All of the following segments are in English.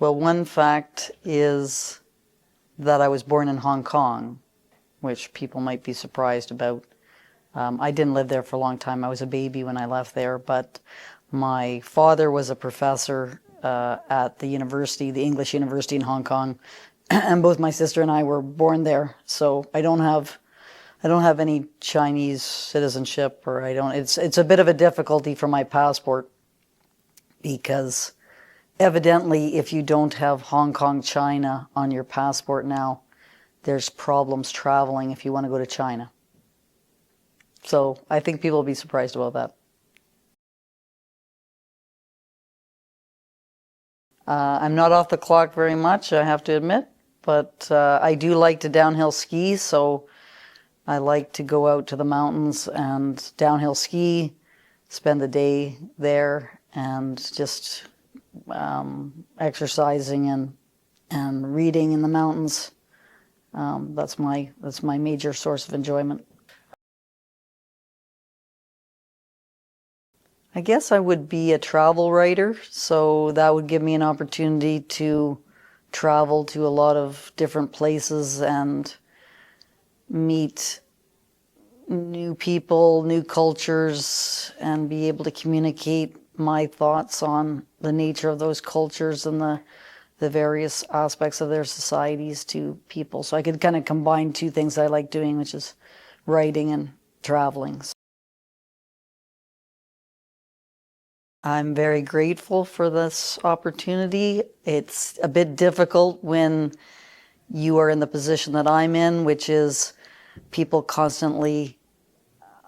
Well, one fact is that I was born in Hong Kong, which people might be surprised about. I didn't live there for a long time. I was a baby when I left there, but my father was a professor at the university, the English University in Hong Kong, and both my sister and I were born there. So I don't have any Chinese citizenship, or it's a bit of a difficulty for my passport, because evidently if you don't have Hong Kong, China on your passport now, there's problems traveling if you want to go to China. So I think people will be surprised about that. I'm not off the clock very much, I have to admit, but I do like to downhill ski, so I like to go out to the mountains and downhill ski, spend the day there, and just exercising and reading in the mountains. That's my major source of enjoyment. I guess I would be a travel writer, so that would give me an opportunity to travel to a lot of different places and meet new people, new cultures, and be able to communicate my thoughts on the nature of those cultures and the various aspects of their societies to people. So I could kind of combine two things I like doing, which is writing and traveling. I'm very grateful for this opportunity. It's a bit difficult when you are in the position that I'm in, which is people constantly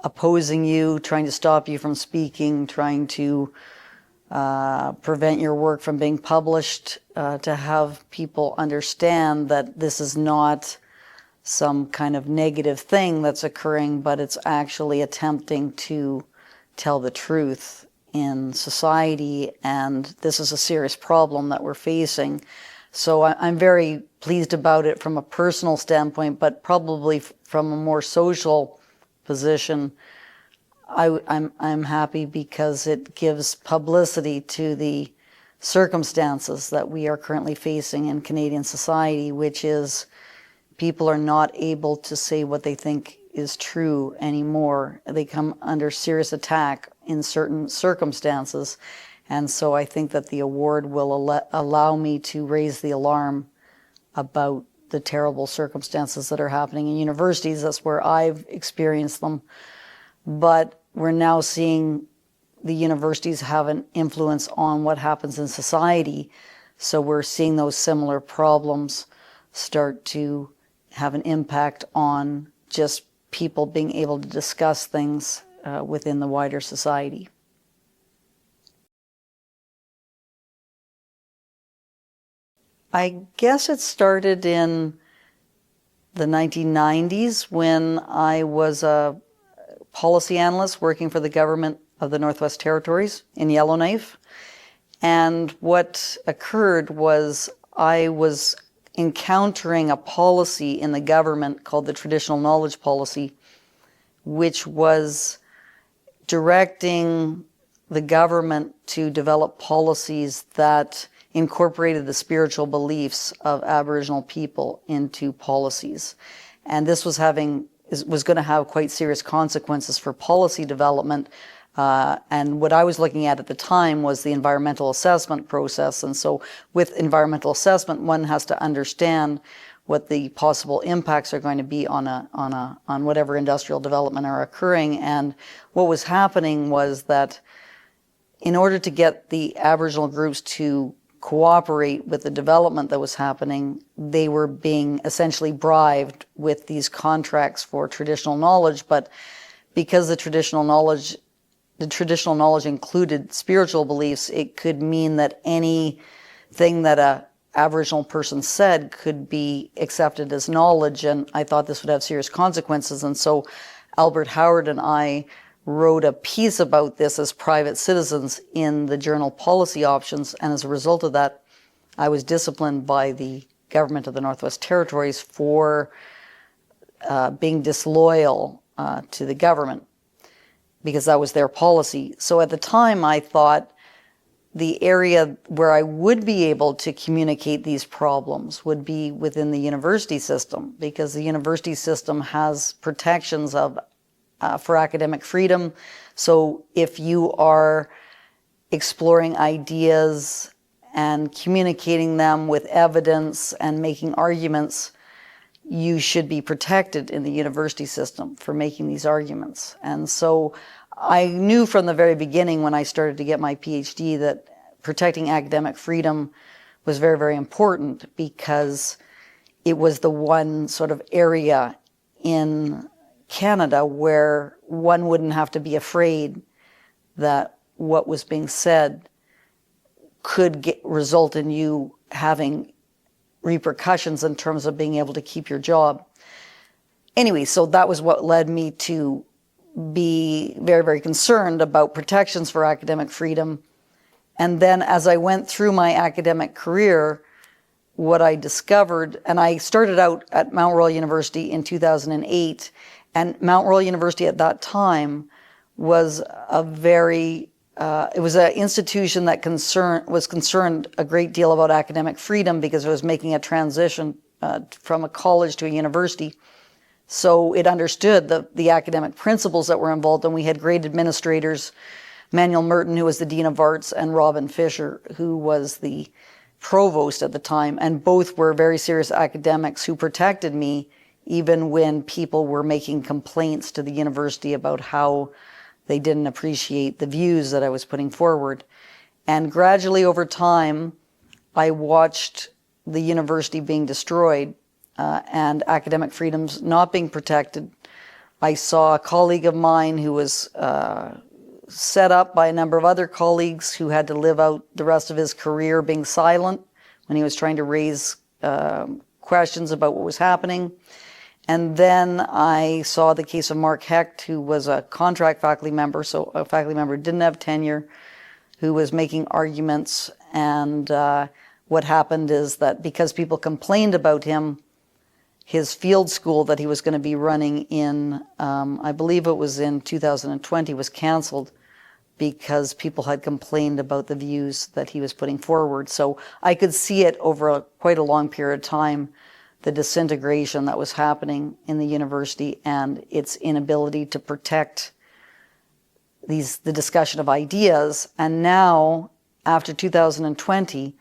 opposing you, trying to stop you from speaking, trying to prevent your work from being published, to have people understand that this is not some kind of negative thing that's occurring, but it's actually attempting to tell the truth in society, and this is a serious problem that we're facing. So I'm very pleased about it from a personal standpoint, but probably from a more social position, I'm happy because it gives publicity to the circumstances that we are currently facing in Canadian society, which is people are not able to say what they think is true anymore. They come under serious attack in certain circumstances. And so I think that the award will allow me to raise the alarm about the terrible circumstances that are happening in universities. That's where I've experienced them. But we're now seeing the universities have an influence on what happens in society. So we're seeing those similar problems start to have an impact on just people being able to discuss things within the wider society. I guess it started in the 1990s when I was a policy analyst working for the government of the Northwest Territories in Yellowknife. And what occurred was I was encountering a policy in the government called the Traditional Knowledge Policy, which was directing the government to develop policies that incorporated the spiritual beliefs of Aboriginal people into policies. And this was going to have quite serious consequences for policy development. And what I was looking at the time was the environmental assessment process. And so with environmental assessment, one has to understand what the possible impacts are going to be on whatever industrial development are occurring. And what was happening was that in order to get the Aboriginal groups to cooperate with the development that was happening, they were being essentially bribed with these contracts for traditional knowledge. But because the traditional knowledge included spiritual beliefs, it could mean that anything that a Aboriginal person said could be accepted as knowledge, and I thought this would have serious consequences. And so Albert Howard and I wrote a piece about this as private citizens in the journal Policy Options, and as a result of that, I was disciplined by the government of the Northwest Territories for being disloyal to the government, because that was their policy. So at the time I thought the area where I would be able to communicate these problems would be within the university system, because the university system has protections for academic freedom. So if you are exploring ideas and communicating them with evidence and making arguments, you should be protected in the university system for making these arguments. And so I knew from the very beginning when I started to get my PhD that protecting academic freedom was very, very important, because it was the one sort of area in Canada where one wouldn't have to be afraid that what was being said could result in you having repercussions in terms of being able to keep your job. Anyway, so that was what led me to be very, very concerned about protections for academic freedom. And then as I went through my academic career, what I discovered, and I started out at Mount Royal University in 2008, and Mount Royal University at that time was it was an institution that was concerned a great deal about academic freedom, because it was making a transition from a college to a university. So it understood the academic principles that were involved, and we had great administrators, Manuel Merton, who was the Dean of Arts, and Robin Fisher, who was the provost at the time, and both were very serious academics who protected me even when people were making complaints to the university about how they didn't appreciate the views that I was putting forward. And gradually over time, I watched the university being destroyed and academic freedoms not being protected. I saw a colleague of mine who was set up by a number of other colleagues who had to live out the rest of his career being silent when he was trying to raise questions about what was happening. And then I saw the case of Mark Hecht, who was a contract faculty member, so a faculty member who didn't have tenure, who was making arguments. And what happened is that because people complained about him, his field school that he was going to be running in, I believe it was in 2020, was canceled because people had complained about the views that he was putting forward. So I could see it over quite a long period of time, the disintegration that was happening in the university and its inability to protect the discussion of ideas. And now, after 2020,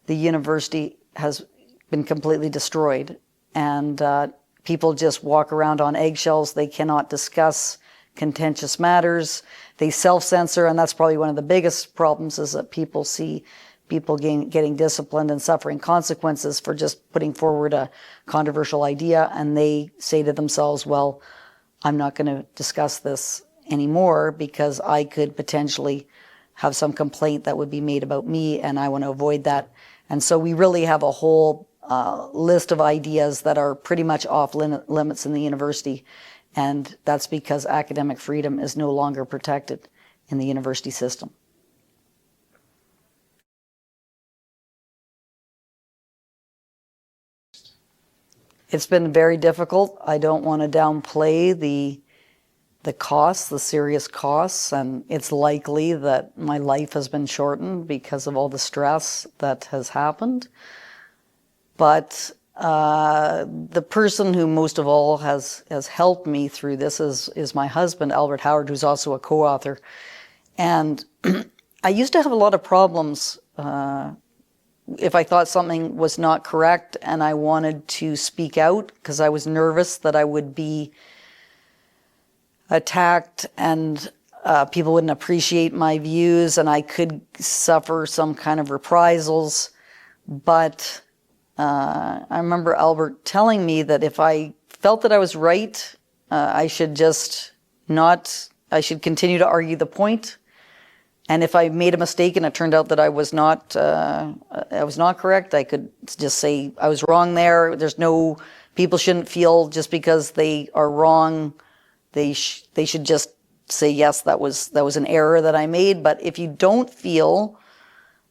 the university has been completely destroyed, and people just walk around on eggshells. They cannot discuss contentious matters. They self-censor, and that's probably one of the biggest problems, is that people see people getting disciplined and suffering consequences for just putting forward a controversial idea, and they say to themselves, well, I'm not going to discuss this anymore because I could potentially have some complaint that would be made about me, and I want to avoid that. And so we really have a whole list of ideas that are pretty much off limits in the university, and that's because academic freedom is no longer protected in the university system. It's been very difficult. I don't want to downplay the costs, the serious costs, and it's likely that my life has been shortened because of all the stress that has happened. But the person who most of all has helped me through this is my husband, Albert Howard, who's also a co-author. And I used to have a lot of problems if I thought something was not correct and I wanted to speak out, because I was nervous that I would be attacked and people wouldn't appreciate my views and I could suffer some kind of reprisals. But I remember Albert telling me that if I felt that I was right, I should continue to argue the point. And if I made a mistake and it turned out that I was not correct, I could just say I was wrong there. People shouldn't feel just because they are wrong, they should just say, yes, that was an error that I made. But if you don't feel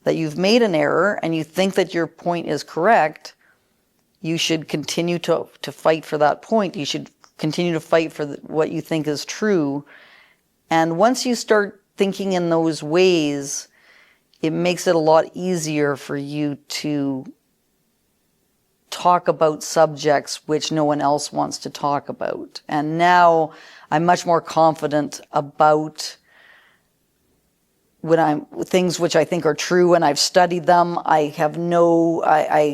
that you've made an error and you think that your point is correct, you should continue to fight for that point. You should continue to fight for what you think is true. And once you start thinking in those ways, it makes it a lot easier for you to talk about subjects which no one else wants to talk about. And now I'm much more confident about things which I think are true, and I've studied them. I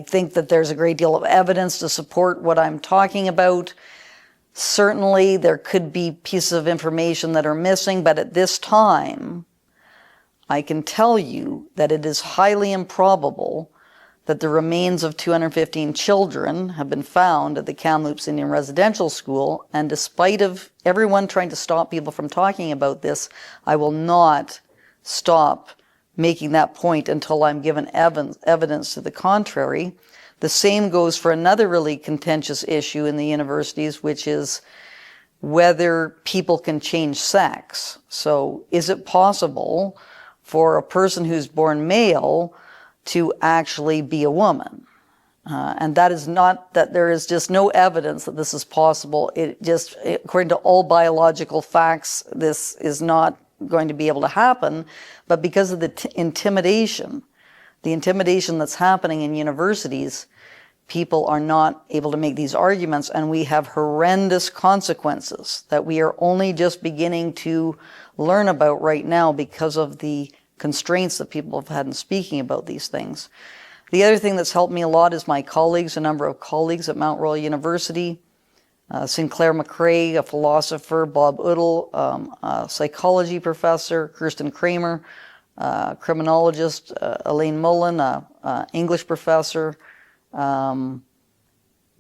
think that there's a great deal of evidence to support what I'm talking about. Certainly there could be pieces of information that are missing, but at this time, I can tell you that it is highly improbable that the remains of 215 children have been found at the Kamloops Indian Residential School, and despite of everyone trying to stop people from talking about this, I will not stop making that point until I'm given evidence to the contrary. The same goes for another really contentious issue in the universities, which is whether people can change sex. So is it possible for a person who's born male to actually be a woman? And that is not, that there is just no evidence that this is possible. According to all biological facts, this is not going to be able to happen. But because of the intimidation that's happening in universities, people are not able to make these arguments, and we have horrendous consequences that we are only just beginning to learn about right now because of the constraints that people have had in speaking about these things. The other thing that's helped me a lot is my colleagues, a number of colleagues at Mount Royal University, Sinclair McRae, a philosopher, Bob Udall, a psychology professor, Kirsten Kramer, criminologist, Elaine Mullen, English professor,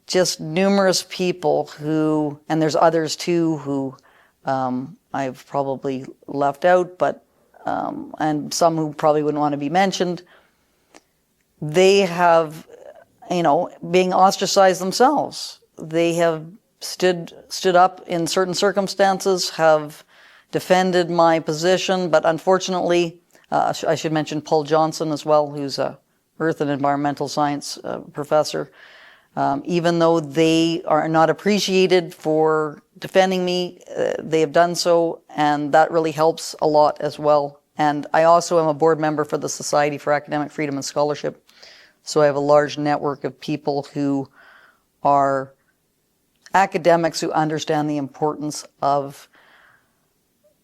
just numerous people who, and there's others too who I've probably left out, but and some who probably wouldn't want to be mentioned. They have, being ostracized themselves. They have stood up in certain circumstances, have defended my position, but unfortunately, I should mention Paul Johnson as well, who's a earth and environmental science professor. Even though they are not appreciated for defending me, they have done so, and that really helps a lot as well. And I also am a board member for the Society for Academic Freedom and Scholarship, so I have a large network of people who are academics who understand the importance of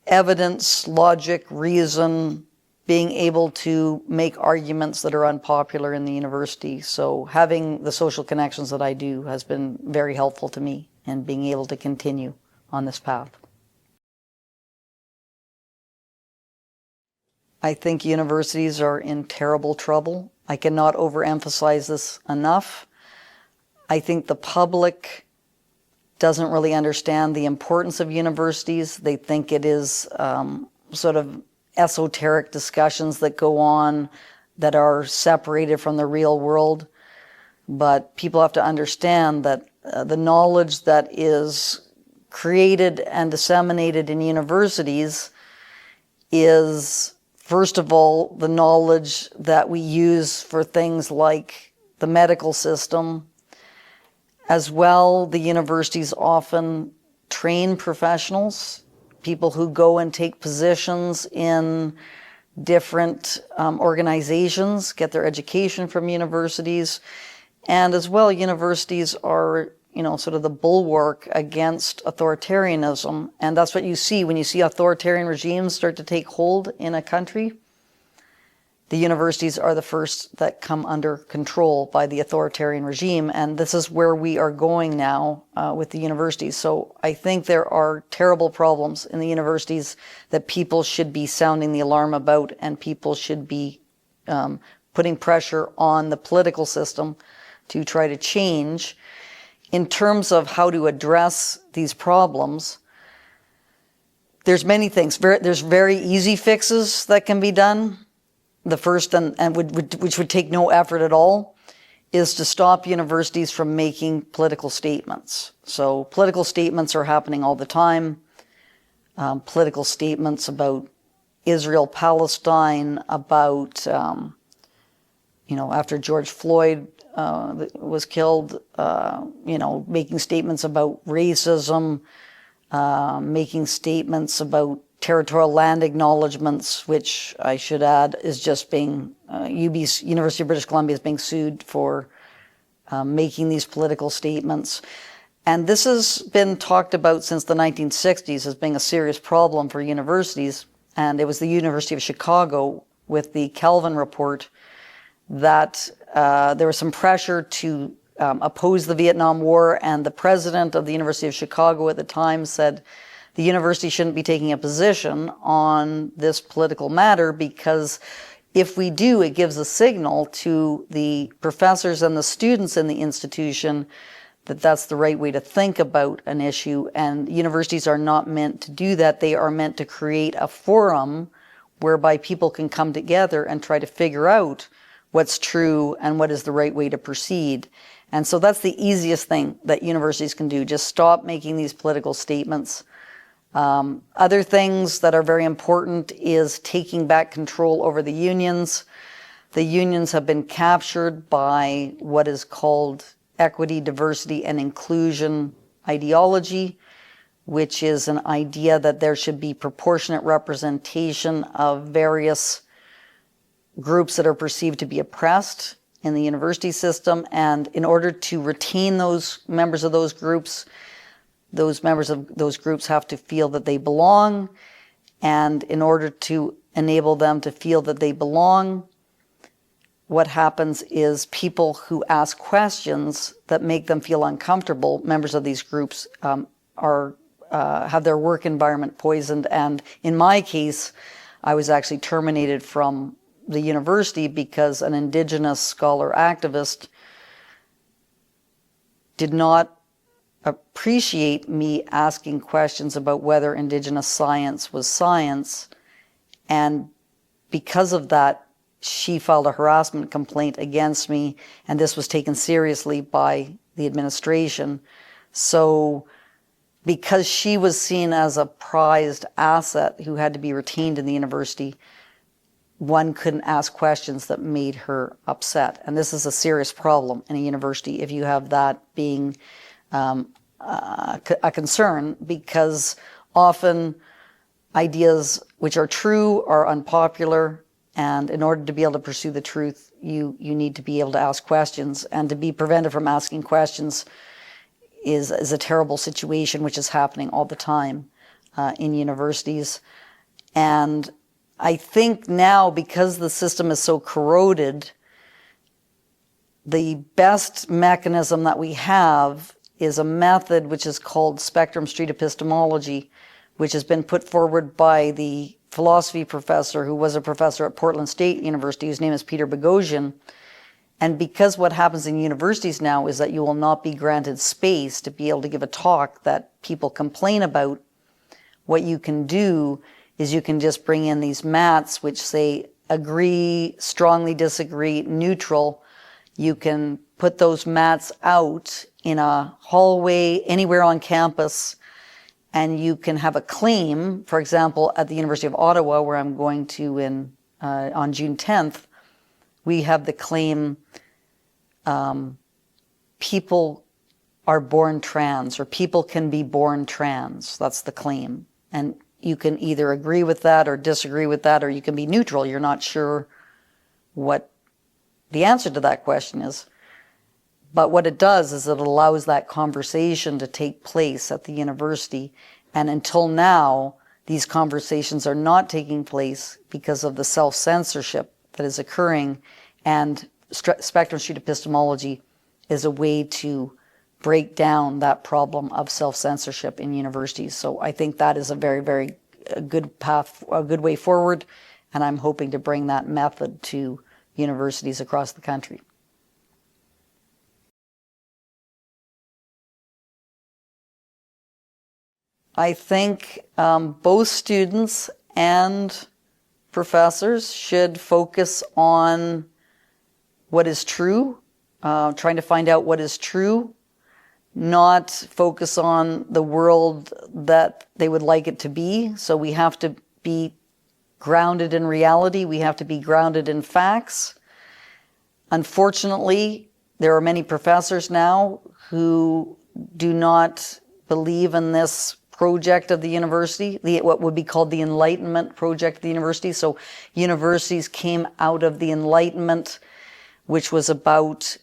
evidence, logic, reason, being able to make arguments that are unpopular in the university. So having the social connections that I do has been very helpful to me in being able to continue on this path. I think universities are in terrible trouble. I cannot overemphasize this enough. I think the public doesn't really understand the importance of universities. They think it is sort of esoteric discussions that go on that are separated from the real world. But people have to understand that the knowledge that is created and disseminated in universities is, first of all, the knowledge that we use for things like the medical system. As well, the universities often train professionals, people who go and take positions in different organizations, get their education from universities. And as well, universities are, sort of the bulwark against authoritarianism. And that's what you see when you see authoritarian regimes start to take hold in a country. The universities are the first that come under control by the authoritarian regime, and this is where we are going now with the universities. So I think there are terrible problems in the universities that people should be sounding the alarm about, and people should be putting pressure on the political system to try to change. In terms of how to address these problems, there's many things. There's very easy fixes that can be done. The first, which would take no effort at all, is to stop universities from making political statements. So political statements are happening all the time. Political statements about Israel, Palestine, about, after George Floyd was killed, making statements about racism, making statements about territorial land acknowledgements, which I should add is just being, University of British Columbia is being sued for making these political statements. And this has been talked about since the 1960s as being a serious problem for universities. And it was the University of Chicago with the Kelvin report that there was some pressure to oppose the Vietnam War, and the president of the University of Chicago at the time said the university shouldn't be taking a position on this political matter, because if we do, it gives a signal to the professors and the students in the institution that that's the right way to think about an issue. And universities are not meant to do that. They are meant to create a forum whereby people can come together and try to figure out what's true and what is the right way to proceed. And so that's the easiest thing that universities can do. Just stop making these political statements. Other things that are very important is taking back control over the unions. The unions have been captured by what is called equity, diversity, and inclusion ideology, which is an idea that there should be proportionate representation of various groups that are perceived to be oppressed in the university system. And in order to retain those members of those groups have to feel that they belong. And in order to enable them to feel that they belong, what happens is people who ask questions that make them feel uncomfortable, members of these groups, have their work environment poisoned. And in my case, I was actually terminated from the university because an Indigenous scholar activist did not appreciate me asking questions about whether Indigenous science was science. And because of that, she filed a harassment complaint against me, and this was taken seriously by the administration. So because she was seen as a prized asset who had to be retained in the university, one couldn't ask questions that made her upset. And this is a serious problem in a university if you have that being a concern, because often ideas which are true are unpopular, and in order to be able to pursue the truth, you need to be able to ask questions, and to be prevented from asking questions is a terrible situation, which is happening all the time in universities. And I think now, because the system is so corroded, the best mechanism that we have is a method which is called spectrum street epistemology, which has been put forward by the philosophy professor who was a professor at Portland State University, whose name is Peter Boghossian. And because what happens in universities now is that you will not be granted space to be able to give a talk that people complain about, what you can do is you can just bring in these mats which say agree, strongly disagree, neutral. You can put those mats out in a hallway anywhere on campus, and you can have a claim. For example, at the University of Ottawa, where I'm going to on June 10th, we have the claim, people are born trans, or people can be born trans. That's the claim. And you can either agree with that or disagree with that, or you can be neutral. You're not sure what the answer to that question is. But what it does is it allows that conversation to take place at the university. And until now, these conversations are not taking place because of the self-censorship that is occurring. And spectrum street epistemology is a way to break down that problem of self-censorship in universities. So I think that is a very, very good path, a good way forward. And I'm hoping to bring that method to universities across the country. I think both students and professors should focus on what is true, trying to find out what is true, not focus on the world that they would like it to be. So we have to be grounded in reality. We have to be grounded in facts. Unfortunately, there are many professors now who do not believe in this project of the university, what would be called the Enlightenment project of the university. So universities came out of the Enlightenment, which was about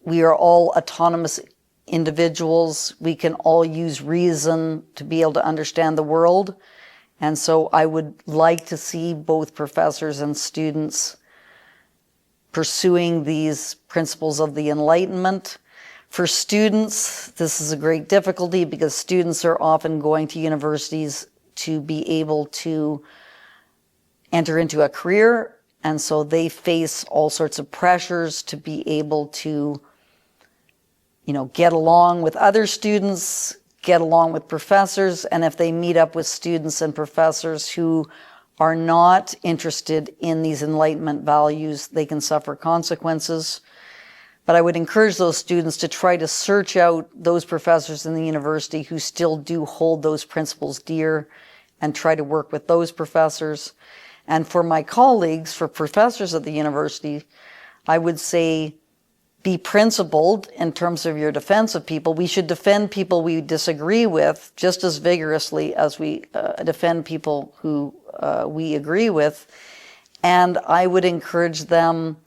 we are all autonomous individuals. We can all use reason to be able to understand the world. And so I would like to see both professors and students pursuing these principles of the Enlightenment. For students, this is a great difficulty because students are often going to universities to be able to enter into a career, and so they face all sorts of pressures to be able to, get along with other students, get along with professors, and if they meet up with students and professors who are not interested in these Enlightenment values, they can suffer consequences. But I would encourage those students to try to search out those professors in the university who still do hold those principles dear and try to work with those professors. And for my colleagues, for professors at the university, I would say be principled in terms of your defense of people. We should defend people we disagree with just as vigorously as we defend people who we agree with. And I would encourage them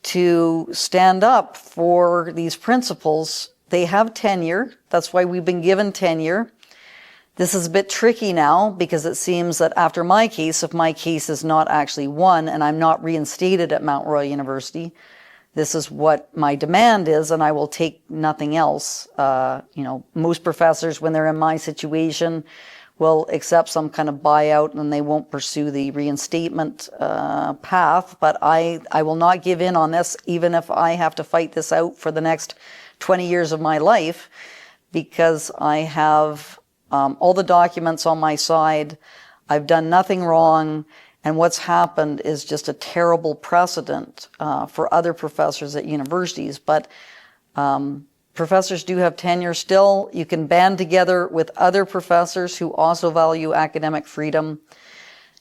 to stand up for these principles. They have tenure. That's why we've been given tenure. This is a bit tricky now because it seems that after my case, if my case is not actually won and I'm not reinstated at Mount Royal University, this is what my demand is, and I will take nothing else. Most professors, when they're in my situation, will accept some kind of buyout and they won't pursue the reinstatement path. But I will not give in on this, even if I have to fight this out for the next 20 years of my life, because I have all the documents on my side. I've done nothing wrong. And what's happened is just a terrible precedent for other professors at universities. But professors do have tenure still. You can band together with other professors who also value academic freedom.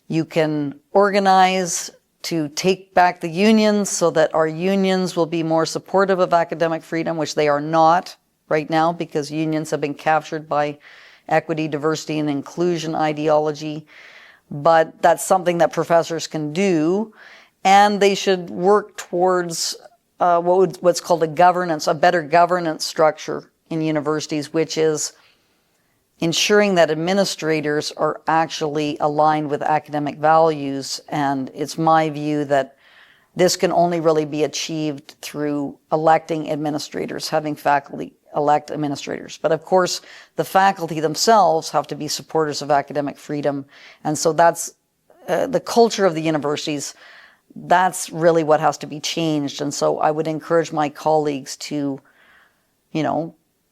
You can organize to take back the unions so that our unions will be more supportive of academic freedom, which they are not right now because unions have been captured by equity, diversity, and inclusion ideology. But that's something that professors can do, and they should work towards what's called a better governance structure in universities, which is ensuring that administrators are actually aligned with academic values. And it's my view that this can only really be achieved through electing administrators, having faculty elect administrators. But of course, the faculty themselves have to be supporters of academic freedom. And so that's the culture of the universities. That's really what has to be changed. And so I would encourage my colleagues to,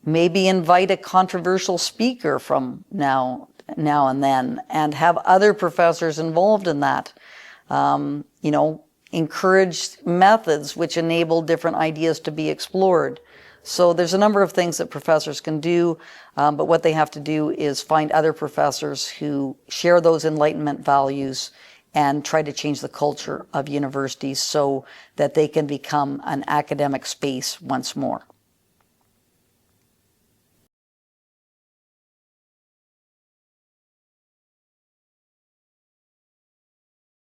maybe invite a controversial speaker from now and then, and have other professors involved in that. Encourage methods which enable different ideas to be explored. So there's a number of things that professors can do, but what they have to do is find other professors who share those Enlightenment values and try to change the culture of universities so that they can become an academic space once more.